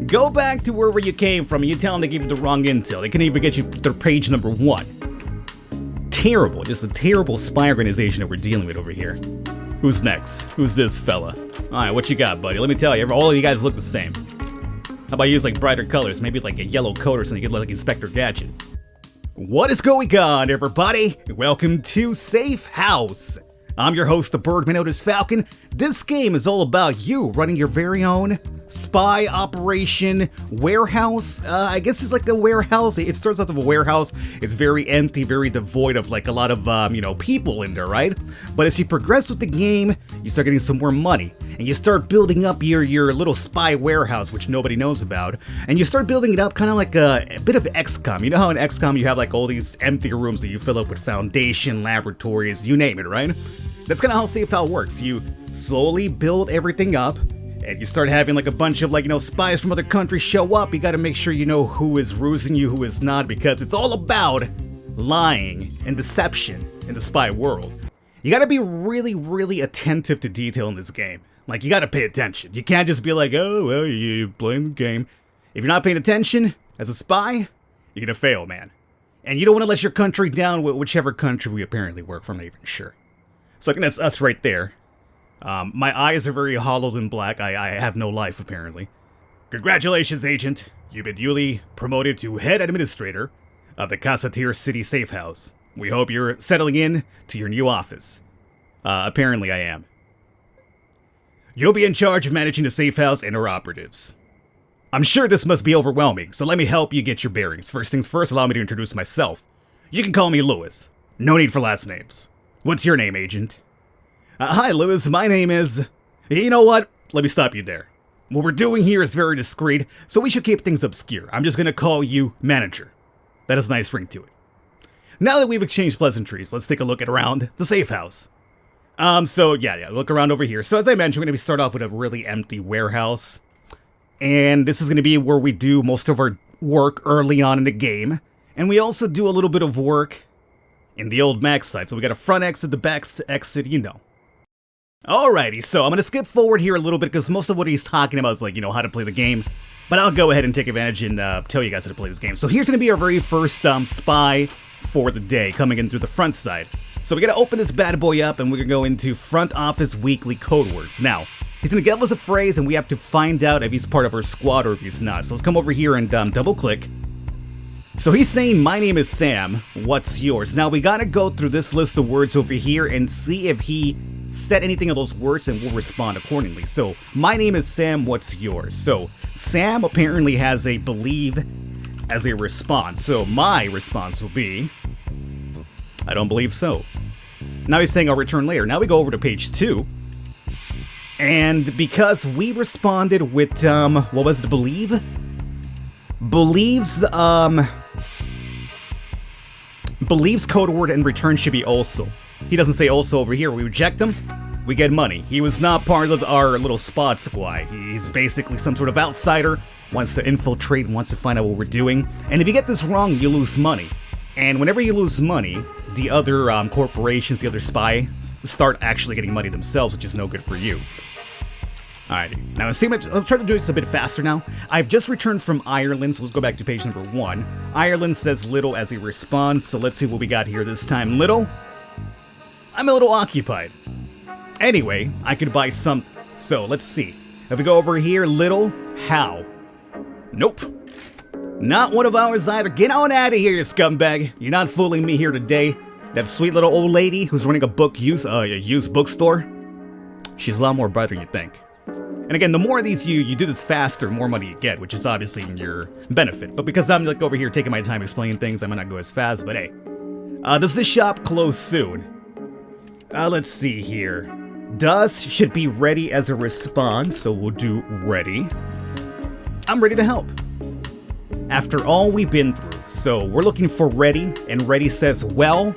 Go back to wherever you came from and you tell them they gave you the wrong intel. They can even get you to page number 1. Terrible, just a terrible spy organization that we're dealing with over here. Who's next? Who's this fella? Alright, what you got, buddy? Let me tell you, all of you guys look the same. How about you use like brighter colors? Maybe like a yellow coat or something. You could look like Inspector Gadget. What is going on, everybody? Welcome to Safe House. I'm your host, the Birdman known as Falcon. This game is all about you running your very own spy operation warehouse. I guess it's like a warehouse. It starts out of a warehouse. It's very empty, very devoid of like a lot of, people in there, right? But as you progress with the game, you start getting some more money. And you start building up your little spy warehouse, which nobody knows about. And you start building it up kind of like a bit of XCOM. You know how in XCOM you have like all these empty rooms that you fill up with foundation, laboratories, you name it, right? That's kind of how Safe House works. You slowly build everything up, and you start having like a bunch of spies from other countries show up. You gotta make sure you know who is rusing you, who is not, because it's all about lying and deception in the spy world. You gotta be really, really attentive to detail in this game. Like, you gotta pay attention. You can't just be like, oh, well, you blame the game. If you're not paying attention as a spy, you're gonna fail, man. And you don't want to let your country down, whichever country we apparently work for, I'm not even sure. So I think that's us right there. My eyes are very hollowed and black. I have no life, apparently. Congratulations, Agent. You've been duly promoted to Head Administrator of the Casatir City Safe House. We hope you're settling in to your new office. Apparently I am. You'll be in charge of managing the safe house and our operatives. I'm sure this must be overwhelming, so let me help you get your bearings. First things first, allow me to introduce myself. You can call me Lewis. No need for last names. What's your name, Agent? Hi, Lewis. My name is... You know what? Let me stop you there. What we're doing here is very discreet, so we should keep things obscure. I'm just gonna call you Manager. That has a nice ring to it. Now that we've exchanged pleasantries, let's take a look at around the safe house. Yeah, look around over here. So as I mentioned, we're gonna start off with a really empty warehouse. And this is gonna be where we do most of our work early on in the game. And we also do a little bit of work in the old Max side. So we got a front exit, the back exit, you know. Alrighty, so I'm gonna skip forward here a little bit because most of what he's talking about is like, how to play the game. But I'll go ahead and take advantage and tell you guys how to play this game. So here's gonna be our very first spy for the day, coming in through the front side. So we gotta open this bad boy up and we're gonna go into Front Office Weekly Code Words. Now, he's gonna give us a phrase and we have to find out if he's part of our squad or if he's not. So let's come over here and double click. So he's saying, my name is Sam, what's yours? Now we gotta go through this list of words over here and see if he said anything of those words and we'll respond accordingly. So, my name is Sam, what's yours? So, Sam apparently has a believe as a response. So, my response will be, I don't believe so. Now he's saying I'll return later. Now we go over to page 2. And because we responded with, what was it, believe? Believes code word and return should be also. He doesn't say also over here. We reject him, we get money. He was not part of our little spot squad. He's basically some sort of outsider, wants to infiltrate, wants to find out what we're doing. And if you get this wrong, you lose money. And whenever you lose money, the other corporations, the other spies, start actually getting money themselves, which is no good for you. Alrighty, now I'll try to do this a bit faster now. I've just returned from Ireland, so let's go back to page number 1. Ireland says little as a response, so let's see what we got here this time. Little? I'm a little occupied. Anyway, I could buy something, so let's see. If we go over here, little, how? Nope. Not one of ours either. Get on out of here, you scumbag. You're not fooling me here today. That sweet little old lady who's running a used bookstore, she's a lot more brighter than you think. And again, the more of these you do this faster, the more money you get, which is obviously in your benefit. But because I'm like over here taking my time explaining things, I might not go as fast, but hey. Does this shop close soon? Let's see here. Does should be ready as a response, so we'll do ready. I'm ready to help. After all we've been through, so we're looking for ready, and ready says well.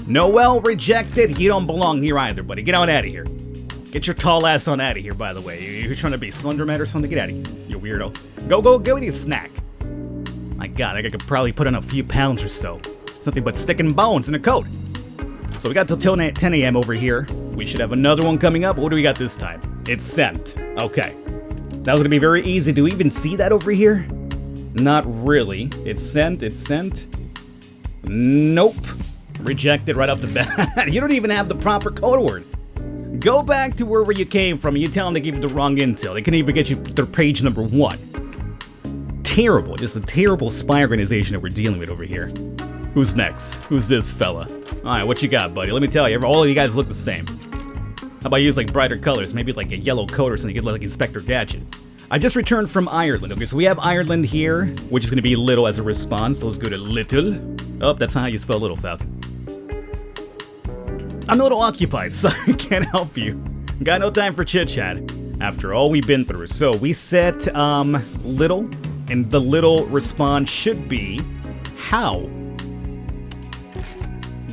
No well, rejected, you don't belong here either, buddy. Get on out of here. Get your tall ass on out of here, by the way. You're trying to be Slenderman or something? Get out of here, you weirdo. Go with your snack. My god, I could probably put on a few pounds or so. Something but stick and bones in a coat. So we got till 10 a.m. over here. We should have another one coming up. What do we got this time? It's sent. Okay. That was gonna be very easy. Do we even see that over here? Not really. It's sent, it's sent. Nope. Rejected right off the bat. You don't even have the proper code word. Go back to wherever you came from and you tell them they gave you the wrong intel. They can even get you their page number 1. Terrible, just a terrible spy organization that we're dealing with over here. Who's next? Who's this fella? Alright, what you got, buddy? Let me tell you, all of you guys look the same. How about you use like brighter colors? Maybe like a yellow coat or something. You get like Inspector Gadget. I just returned from Ireland. Okay, so we have Ireland here, which is going to be little as a response. So let's go to little. Oh, that's not how you spell little, Falcon. I'm a little occupied, so I can't help you. Got no time for chit-chat after all we've been through. So we set little, and the little response should be how.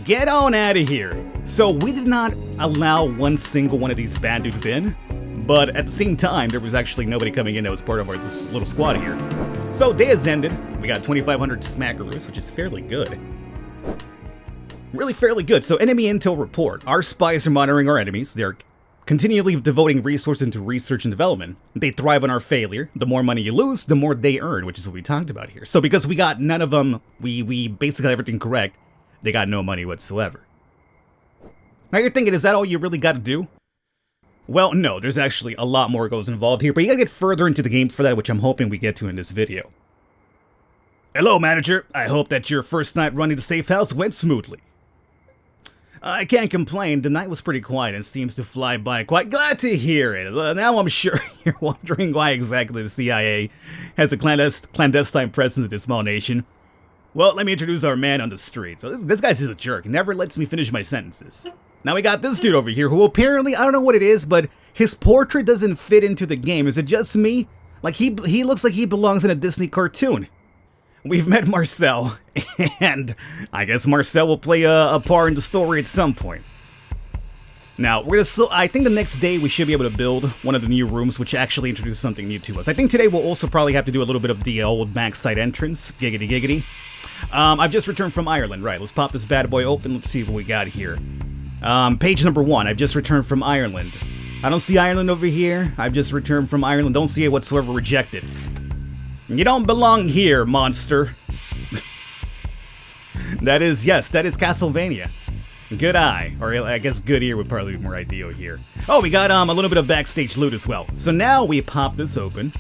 Get on out of here. So we did not allow one single one of these bad dudes in, but at the same time, there was actually nobody coming in that was part of our little squad here. So day has ended. We got 2,500 smackaroos, which is fairly good. Really fairly good. So enemy intel report. Our spies are monitoring our enemies. They're continually devoting resources into research and development. They thrive on our failure. The more money you lose, the more they earn, which is what we talked about here. So because we got none of them, we basically got everything correct, they got no money whatsoever. Now you're thinking, is that all you really got to do? Well, no, there's actually a lot more goes involved here, but you gotta get further into the game for that, which I'm hoping we get to in this video. Hello, manager. I hope that your first night running the safe house went smoothly. I can't complain. The night was pretty quiet and seems to fly by. Quite glad to hear it. Now I'm sure you're wondering why exactly the CIA has a clandestine presence in this small nation. Well, let me introduce our man on the street. So this guy's just a jerk. He never lets me finish my sentences. Now we got this dude over here who apparently, I don't know what it is, but his portrait doesn't fit into the game. Is it just me? Like he looks like he belongs in a Disney cartoon. We've met Marcel, and I guess Marcel will play a part in the story at some point. Now, I think the next day we should be able to build one of the new rooms, which actually introduces something new to us. I think today we'll also probably have to do a little bit of the old backside entrance. Giggity giggity. I've just returned from Ireland. Right, let's pop this bad boy open. Let's see what we got here. Page number 1. I've just returned from Ireland. I don't see Ireland over here. I've just returned from Ireland. Don't see it whatsoever. Rejected. You don't belong here, monster. That is Castlevania. Good eye. Or I guess good ear would probably be more ideal here. Oh, we got a little bit of backstage loot as well. So now we pop this open.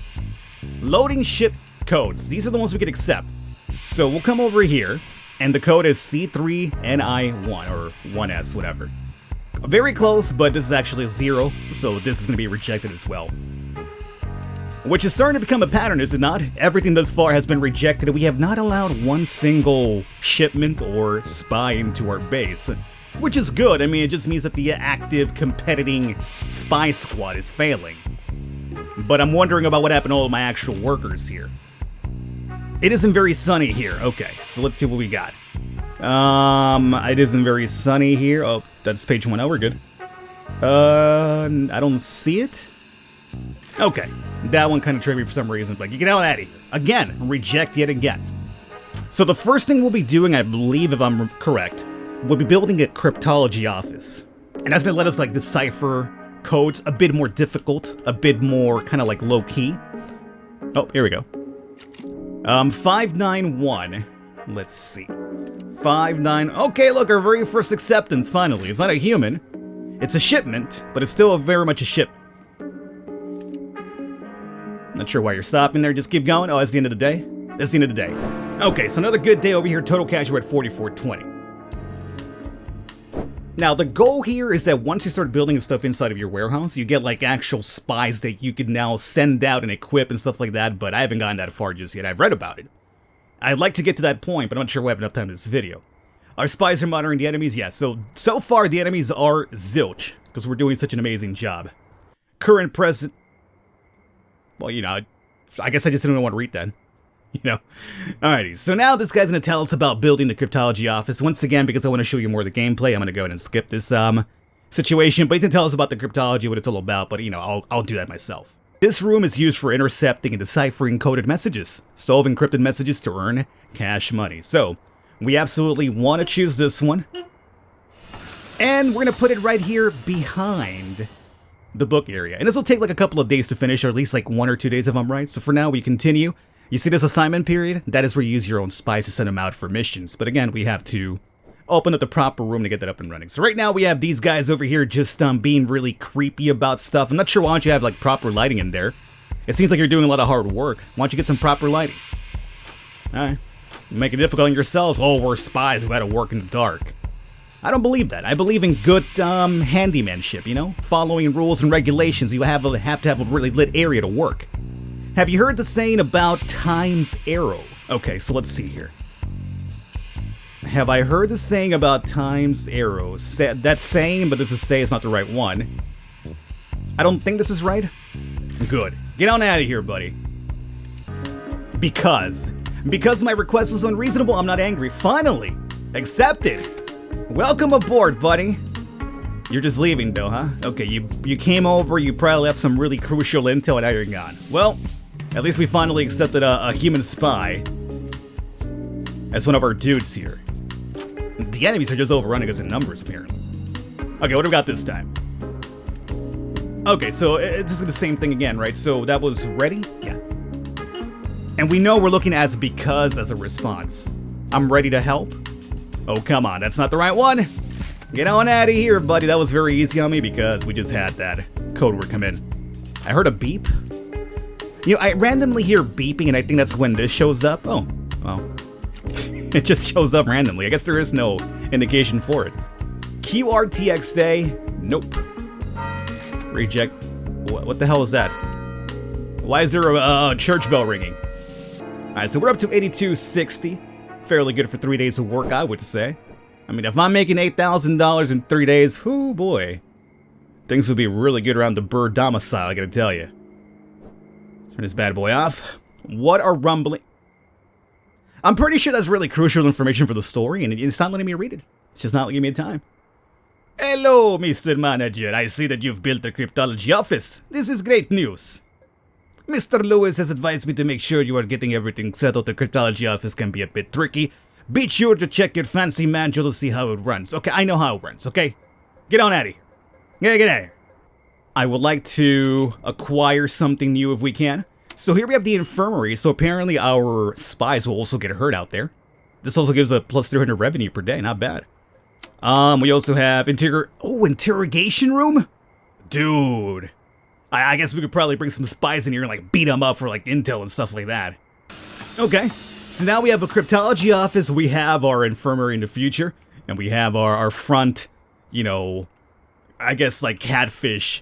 Loading ship codes. These are the ones we can accept. So we'll come over here, and the code is C3NI1, or 1S, whatever. Very close, but this is actually a 0, so this is going to be rejected as well. Which is starting to become a pattern, is it not? Everything thus far has been rejected, and we have not allowed one single shipment or spy into our base. Which is good. I mean, it just means that the active, competing spy squad is failing. But I'm wondering about what happened to all of my actual workers here. It isn't very sunny here. Okay, so let's see what we got. It isn't very sunny here. Oh, that's page 1. Oh, we're good. I don't see it. Okay, that one kind of triggered me for some reason, but you get out of here. Again, reject yet again. So the first thing we'll be doing, I believe if I'm correct, we'll be building a cryptology office. And that's going to let us like decipher codes a bit more difficult, a bit more kind of like low-key. Oh, here we go. 591. Let's see. 59. Okay, look, our very first acceptance, finally. It's not a human. It's a shipment, but it's still very much a ship. Not sure why you're stopping there. Just keep going. Oh, that's the end of the day? That's the end of the day. Okay, so another good day over here. Total cash, we're at 4420. Now, the goal here is that once you start building stuff inside of your warehouse, you get like actual spies that you can now send out and equip and stuff like that, but I haven't gotten that far just yet. I've read about it. I'd like to get to that point, but I'm not sure we have enough time in this video. Our spies are monitoring the enemies, yes. So far the enemies are zilch, because we're doing such an amazing job. Current present... Well, you know, I guess I just didn't want to read that. You know? Alrighty, so now this guy's going to tell us about building the cryptology office. Once again, because I want to show you more of the gameplay, I'm going to go ahead and skip this situation. But he's going to tell us about the cryptology, what it's all about, but, you know, I'll do that myself. This room is used for intercepting and deciphering coded messages. Solve encrypted messages to earn cash money. So, we absolutely want to choose this one. And we're going to put it right here behind the book area. And this will take like a couple of days to finish, or at least like 1 or 2 days if I'm right. So for now, we continue. You see this assignment period? That is where you use your own spies to send them out for missions. But again, we have to open up the proper room to get that up and running. So right now we have these guys over here just being really creepy about stuff. I'm not sure why don't you have like proper lighting in there. It seems like you're doing a lot of hard work. Why don't you get some proper lighting? Alright. Make it difficult on yourselves. Oh, we're spies who had to work in the dark. I don't believe that. I believe in good handymanship, you know? Following rules and regulations. You have to have a really lit area to work. Have you heard the saying about time's arrow? Okay, so let's see here. Have I heard the saying about time's arrow? That's saying, but this is say it's not the right one. I don't think this is right. Good. Get on out of here, buddy. Because my request is unreasonable, I'm not angry. Finally! Accepted! Welcome aboard, buddy. You're just leaving, though, huh? Okay, you came over, you probably left some really crucial intel, and now you're gone. Well, at least we finally accepted a human spy as one of our dudes here. The enemies are just overrunning us in numbers, apparently. Okay, what do we got this time? Okay, so it's just the same thing again, right? So that was ready? Yeah. And we know we're looking as because as a response. I'm ready to help. Oh, come on, that's not the right one. Get on out of here, buddy. That was very easy on me because we just had that code word come in. I heard a beep. You know, I randomly hear beeping, and I think that's when this shows up. Oh, well. It just shows up randomly. I guess there is no indication for it. QRTXA. Nope. Reject. What the hell is that? Why is there a church bell ringing? Alright, so we're up to 8260. Fairly good for 3 days of work, I would say. I mean, if I'm making $8,000 in 3 days, whoo boy. Things would be really good around the bird domicile, I gotta tell you. Let's turn this bad boy off. What are rumbling? I'm pretty sure that's really crucial information for the story, and it's not letting me read it. It's just not giving me time. Hello, Mr. Manager. I see that you've built a cryptology office. This is great news. Mr. Lewis has advised me to make sure you are getting everything settled. The cryptology office can be a bit tricky. Be sure to check your fancy manual to see how it runs. Okay, I know how it runs, okay? Get on out of here. Yeah, get out of here. I would like to acquire something new if we can. So here we have the infirmary, so apparently our spies will also get hurt out there. This also gives a plus 300 revenue per day, not bad. We also have interrogation room? Dude. I guess we could probably bring some spies in here and like beat them up for like intel and stuff like that. Okay, so now we have a cryptology office, we have our infirmary in the future, and we have our front, you know, I guess like catfish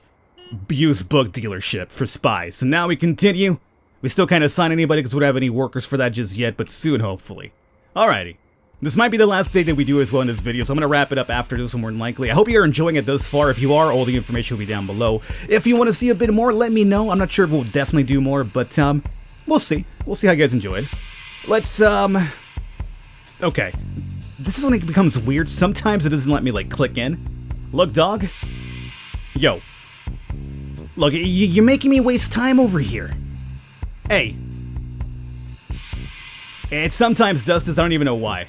used book dealership for spies. So now we continue. We still can't assign anybody because we don't have any workers for that just yet, but soon hopefully. Alrighty. This might be the last day that we do as well in this video, so I'm going to wrap it up after this one more than likely. I hope you're enjoying it thus far. If you are, all the information will be down below. If you want to see a bit more, let me know. I'm not sure if we'll definitely do more, but we'll see. We'll see how you guys enjoy it. Let's, okay. This is when it becomes weird. Sometimes it doesn't let me, like, click in. Look, dog. Yo. Look, you're making me waste time over here. Hey. It sometimes does this, I don't even know why.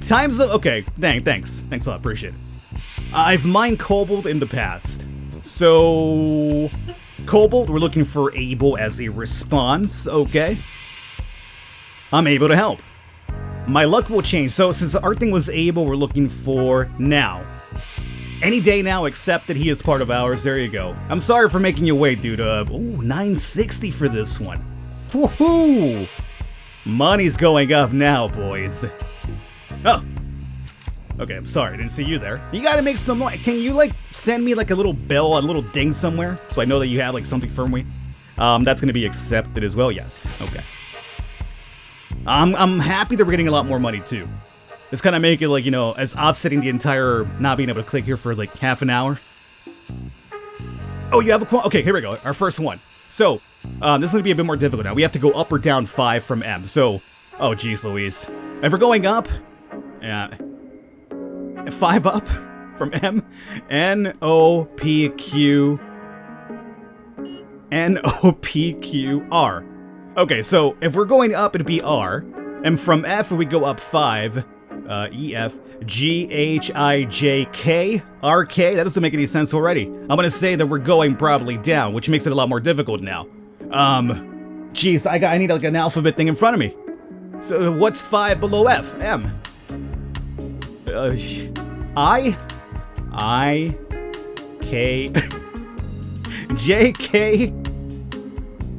Times of, okay, thanks a lot, appreciate it. I've mined Cobalt in the past. So, Cobalt, we're looking for able as a response, okay. I'm able to help. My luck will change, so since our thing was able, we're looking for now. Any day now, except that he is part of ours, there you go. I'm sorry for making you wait, dude. Ooh, 960 for this one. Woohoo! Money's going up now, boys. Oh! Okay, I'm sorry, I didn't see you there. You gotta make some noise. Can you, like, send me, like, a little bell, a little ding somewhere? So I know that you have, like, something for me? That's gonna be accepted as well, yes. Okay. I'm happy that we're getting a lot more money, too. It's kind of make it, like, you know, as offsetting the entire not being able to click here for, like, half an hour. Oh, you have a okay, here we go. Our first one. So, this is going to be a bit more difficult now. We have to go up or down 5 from M. So, oh, geez Louise. If we're going up, 5 up from M. N-O-P-Q. N-O-P-Q-R. Okay, so if we're going up, it'd be R. And from F, we go up 5. E-F. G-H-I-J-K-R-K. That doesn't make any sense already. I'm gonna say that we're going probably down, which makes it a lot more difficult now. Geez, I need like an alphabet thing in front of me. So what's 5 below F? M. I? K. J, K.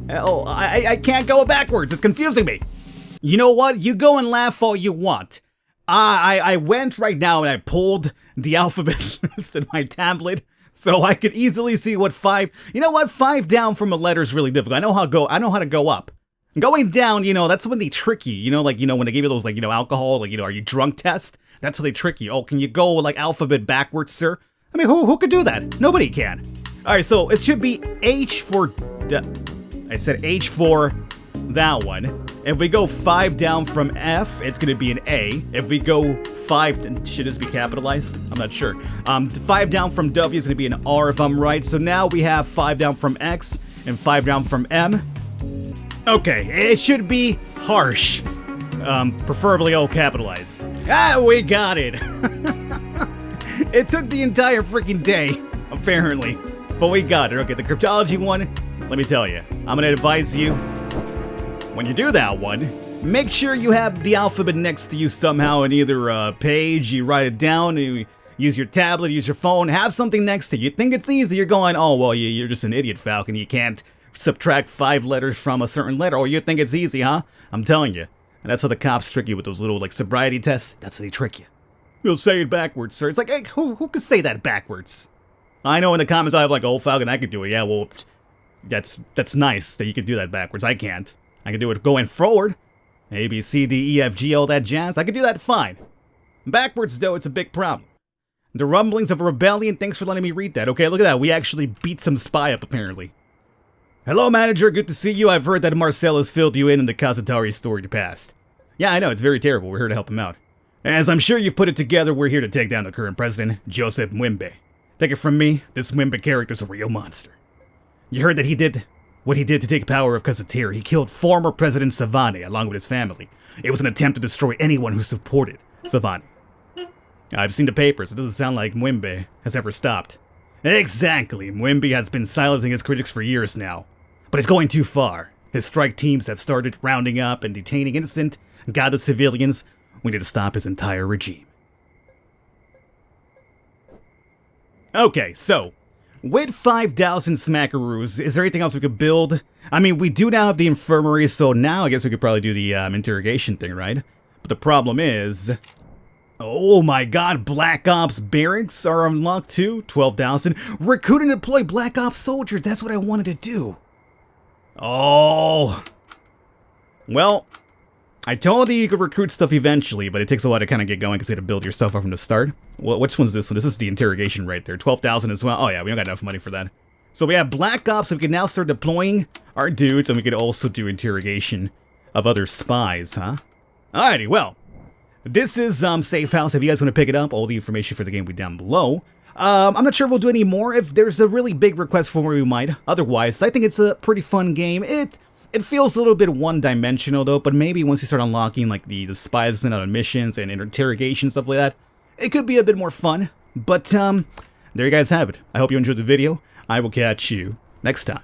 L. I can't go backwards. It's confusing me. You know what? You go and laugh all you want. I went right now and I pulled the alphabet list in my tablet so I could easily see what 5. You know what? 5 down from a letter is really difficult. I know how to go up. Going down, that's when they trick you. When they give you those alcohol, are you drunk test? That's how they trick you. Oh, can you go like alphabet backwards, sir? I mean, who could do that? Nobody can. All right, so it should be H for. I said H for that one. If we go 5 down from F, it's gonna be an A. If we go 5, should this be capitalized? I'm not sure. 5 down from W is gonna be an R if I'm right. So now we have 5 down from X and 5 down from M. Okay, it should be harsh. Preferably all capitalized. Ah, we got it. It took the entire freaking day, apparently. But we got it. Okay, the cryptology one, let me tell you. I'm gonna advise you, when you do that one, make sure you have the alphabet next to you somehow in either a page, you write it down, you use your tablet, use your phone, have something next to you. You think it's easy, you're going, oh, well, you're just an idiot, Falcon. You can't subtract 5 letters from a certain letter. Or you think it's easy, huh? I'm telling you. And that's how the cops trick you with those little, sobriety tests. That's how they trick you. You'll say it backwards, sir. It's like, hey, who could say that backwards? I know in the comments I have oh, Falcon, I could do it. Yeah, well, that's nice that you could do that backwards. I can't. I can do it going forward. A, B, C, D, E, F, G, all that jazz. I can do that fine. Backwards, though, it's a big problem. The rumblings of a rebellion, thanks for letting me read that. Okay, look at that. We actually beat some spy up, apparently. Hello, manager. Good to see you. I've heard that Marcel has filled you in the Kazatari storied past. Yeah, I know. It's very terrible. We're here to help him out. As I'm sure you've put it together, we're here to take down the current president, Joseph Mwimbe. Take it from me, this Mwimbe character's a real monster. You heard that he did what he did to take power of Kazatiri. He killed former President Savani along with his family. It was an attempt to destroy anyone who supported Savani. I've seen the papers. It doesn't sound like Mwimbe has ever stopped. Exactly. Mwimbe has been silencing his critics for years now. But it's going too far. His strike teams have started rounding up and detaining innocent, godless civilians. We need to stop his entire regime. Okay, so, with 5,000 smackaroos, is there anything else we could build? I mean, we do now have the infirmary, so now I guess we could probably do the interrogation thing, right? But the problem is... Oh my god, Black Ops barracks are unlocked too? 12,000. Recruit and deploy Black Ops soldiers, that's what I wanted to do. Oh. Well, I told you could recruit stuff eventually, but it takes a while to kind of get going because you have to build your stuff up from the start. Well, which one's this one? This is the interrogation right there. 12,000 as well. Oh yeah, we don't got enough money for that. So we have Black Ops, so we can now start deploying our dudes, and we could also do interrogation of other spies, huh? Alrighty, well. This is Safe House. If you guys want to pick it up, all the information for the game will be down below. I'm not sure if we'll do any more. If there's a really big request for more, we might. Otherwise, I think it's a pretty fun game. It feels a little bit one-dimensional, though, but maybe once you start unlocking the spies and other missions and interrogation, stuff like that, it could be a bit more fun. But, there you guys have it. I hope you enjoyed the video. I will catch you next time.